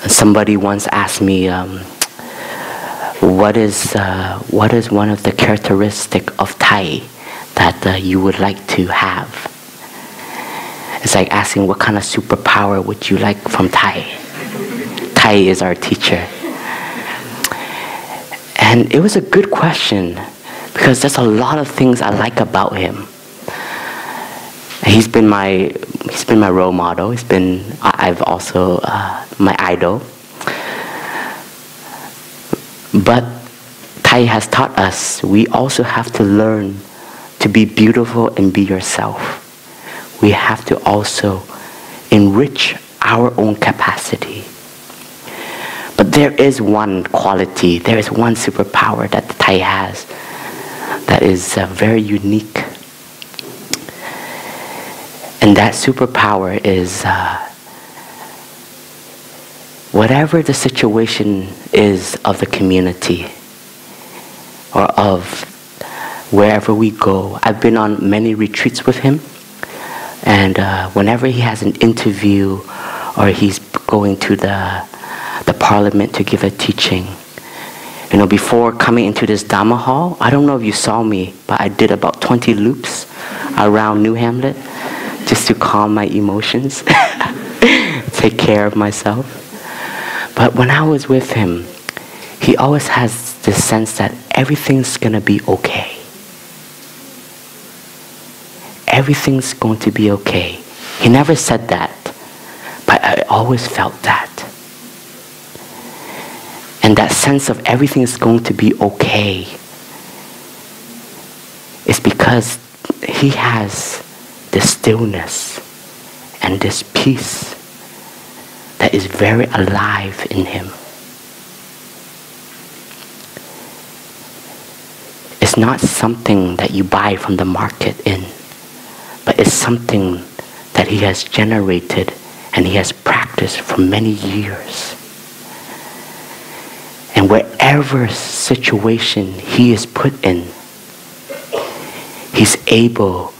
Somebody once asked me, what is one of the characteristics of Thai that you would like to have? It's like asking what kind of superpower would you like from Thai? Thai is our teacher. And it was a good question because there's a lot of things I like about him. He's been my role model. I've also my idol. But Thai has taught us we also have to learn to be beautiful and be yourself. We have to also enrich our own capacity. But there is one quality, there is one superpower that Thai has that is very unique. And that superpower is whatever the situation is of the community or of wherever we go. I've been on many retreats with him, and whenever he has an interview or he's going to the parliament to give a teaching, you know, before coming into this Dhamma hall, I don't know if you saw me, but I did about 20 loops around New Hamlet just to calm my emotions, take care of myself. But when I was with him, he always has this sense that everything's gonna be okay. Everything's going to be okay. He never said that, but I always felt that. And that sense of everything is going to be okay is because he has this stillness and this peace that is very alive in him. It's not something that you buy from the market but it's something that he has generated and he has practiced for many years. And wherever situation he is put in, he's able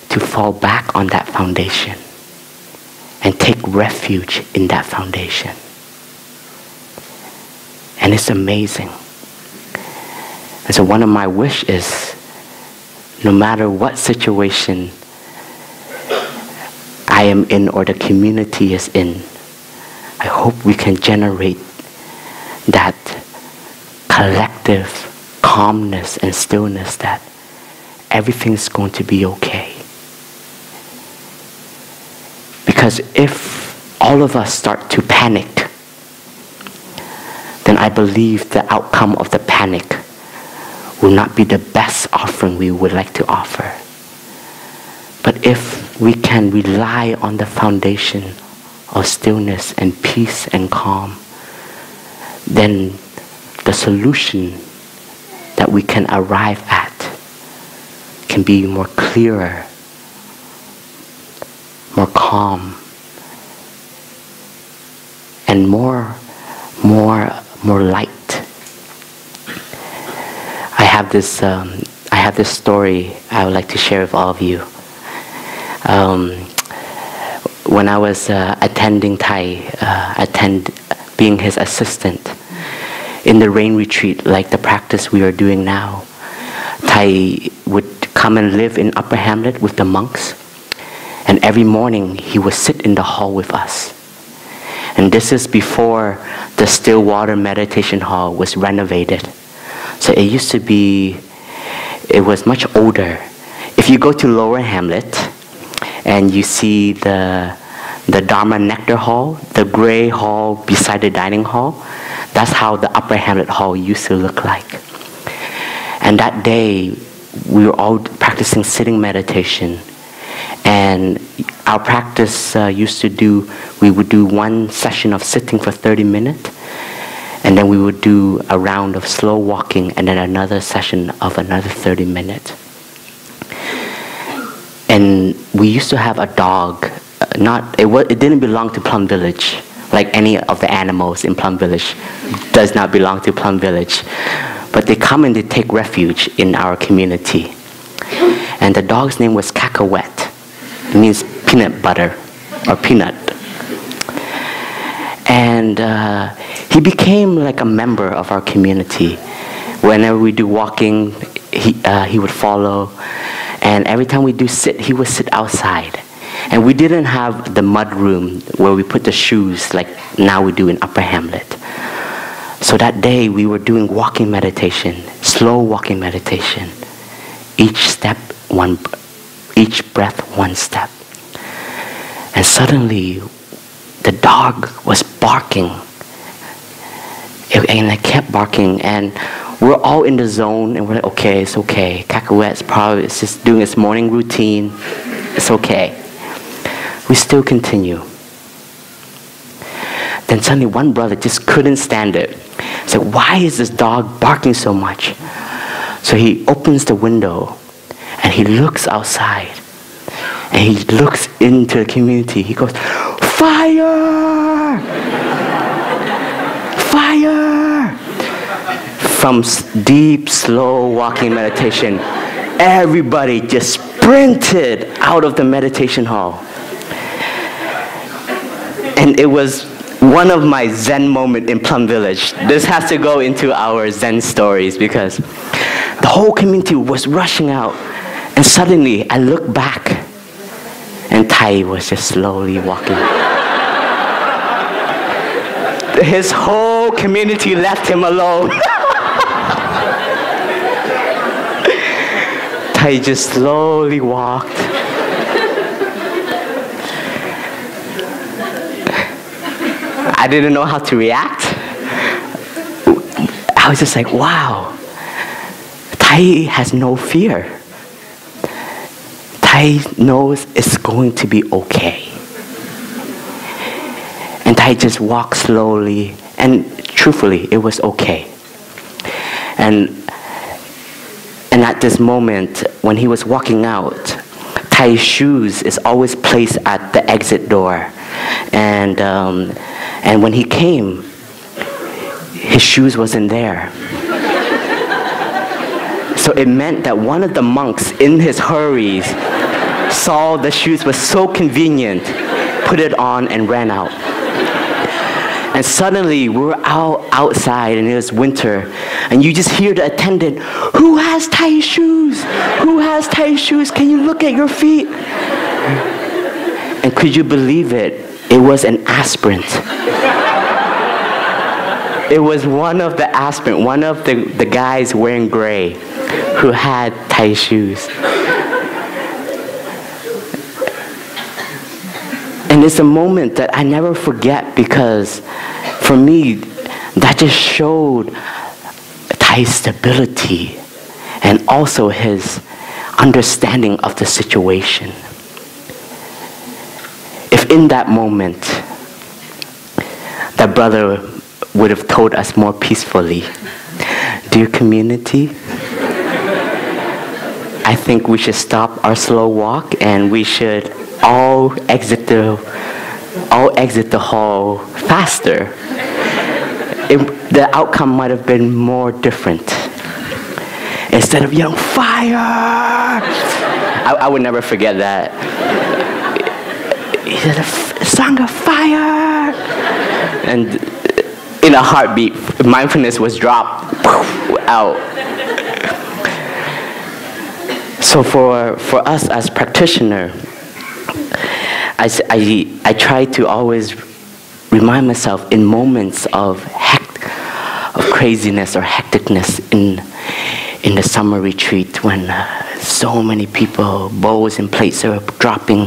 to fall back on that foundation and take refuge in that foundation. And it's amazing. And so one of my wishes is, no matter what situation I am in or the community is in, I hope we can generate that collective calmness and stillness that everything's going to be okay. Because if all of us start to panic, then I believe the outcome of the panic will not be the best offering we would like to offer. But if we can rely on the foundation of stillness and peace and calm, then the solution that we can arrive at can be more clearer, more calm, and more light. I have this story I would like to share with all of you. When I was attending Thai, being his assistant in the rain retreat, like the practice we are doing now, Thai would come and live in Upper Hamlet with the monks, and every morning he would sit in the hall with us. And this is before the Stillwater Meditation Hall was renovated. So it used to be, it was much older. If you go to Lower Hamlet and you see the Dharma Nectar Hall, the gray hall beside the dining hall, that's how the Upper Hamlet Hall used to look like. And that day, we were all practicing sitting meditation. And our practice we would do one session of sitting for 30 minutes, and then we would do a round of slow walking, and then another session of another 30 minutes. And we used to have a dog. It didn't belong to Plum Village, like any of the animals in Plum Village does not belong to Plum Village. But they come and they take refuge in our community. And the dog's name was Cacahuete. It means peanut butter or peanut. And he became like a member of our community. Whenever we do walking, he would follow. And every time we do sit, he would sit outside. And we didn't have the mud room where we put the shoes like now we do in Upper Hamlet. So that day we were doing walking meditation, slow walking meditation. Each step, each breath, one step. And suddenly the dog was barking. And it kept barking, and we're all in the zone, and we're like, okay, it's okay. Cacahuète's probably just doing its morning routine. It's okay. We still continue. Then suddenly one brother just couldn't stand it. He said, why is this dog barking so much? So he opens the window, and he looks outside, and he looks into the community. He goes, fire! Fire! From deep, slow walking meditation, everybody just sprinted out of the meditation hall. And it was one of my Zen moments in Plum Village. This has to go into our Zen stories because the whole community was rushing out. And suddenly I look back and Thai was just slowly walking. His whole community left him alone. Thai just slowly walked. I didn't know how to react. I was just like, wow. Thai has no fear. Thai knows it's going to be okay. And Thai just walked slowly, and truthfully, it was okay. And at this moment, when he was walking out, Thai's shoes is always placed at the exit door. And when he came, his shoes wasn't there. So it meant that one of the monks, in his hurries, saw the shoes was so convenient, put it on and ran out. And suddenly we were outside and it was winter, and you just hear the attendant, who has Thai shoes? Who has Thai shoes? Can you look at your feet? And could you believe it? It was an aspirant. It was one of the aspirant, one of the guys wearing gray who had Thai shoes. And it's a moment that I never forget because for me, that just showed Thai's stability and also his understanding of the situation. If in that moment, that brother would have told us more peacefully, dear community, I think we should stop our slow walk and we should all exit the hall faster. The outcome might have been more different. Instead of yelling, fire! I would never forget that. He said, Sangha, fire! And in a heartbeat, mindfulness was dropped out. So for us as practitioners, I try to always remind myself in moments of craziness or hecticness in the summer retreat when so many people, bowls and plates are dropping.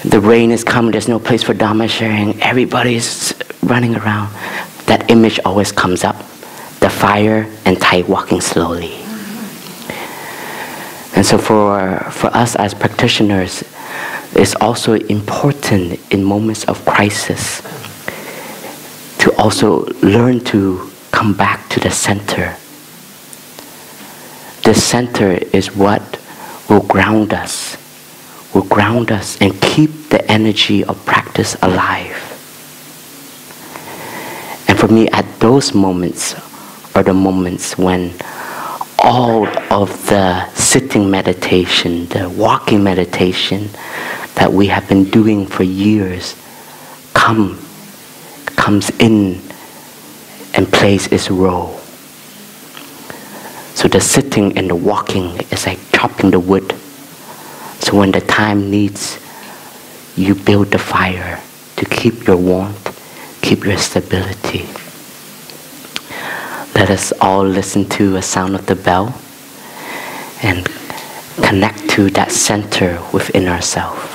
The rain is coming, there's no place for Dharma sharing, everybody's running around. That image always comes up, the fire and Thai walking slowly. And so for us as practitioners, it's also important in moments of crisis to also learn to come back to the center. The center is what will ground us and keep the energy of practice alive. And for me, at those moments are the moments when all of the sitting meditation, the walking meditation that we have been doing for years comes in and plays its role. So the sitting and the walking is like chopping the wood. So when the time needs, you build the fire to keep your warmth, keep your stability. Let us all listen to a sound of the bell and connect to that center within ourselves.